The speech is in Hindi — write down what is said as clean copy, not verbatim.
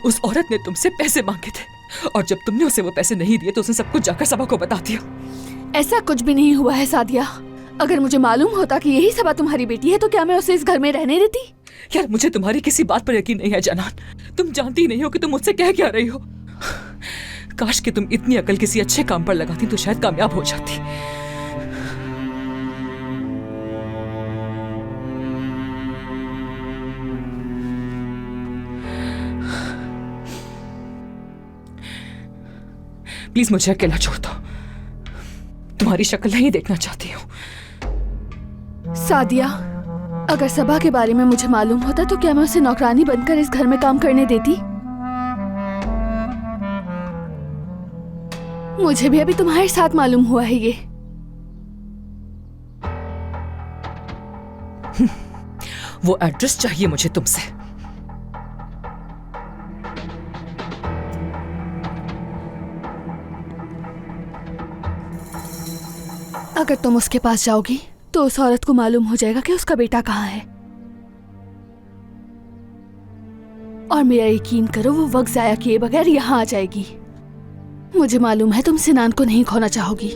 उस औरत ने तुमसे पैसे मांगे थे और जब तुमने उसे वो पैसे नहीं दिए तो उसने सब कुछ जाकर सबा को बता दिया। ऐसा कुछ भी नहीं हुआ है सादिया। अगर मुझे मालूम होता कि यही सबा तुम्हारी बेटी है तो क्या मैं उसे इस घर में रहने देती? यार मुझे तुम्हारी किसी बात पर यकीन नहीं है जनान। तुम जानती नहीं हो कि तुम मुझसे कह क्या रही हो। काश कि तुम इतनी अकल किसी अच्छे काम पर लगाती तो शायद कामयाब हो जाती। प्लीज मुझे अकेला छोड़ दो, तुम्हारी शक्ल नहीं देखना चाहती हूँ। सादिया, अगर सबा के बारे में मुझे मालूम होता तो क्या मैं उसे नौकरानी बनकर इस घर में काम करने देती? मुझे भी अभी तुम्हारे साथ मालूम हुआ है ये। वो एड्रेस चाहिए मुझे तुमसे। अगर तुम उसके पास जाओगी तो उस औरत को मालूम हो जाएगा कि उसका बेटा कहाँ है। और मेरा यकीन करो वो वक्त जाया किए बगैर यहाँ आ जाएगी। मुझे मालूम है तुम सिनान को नहीं खोना चाहोगी।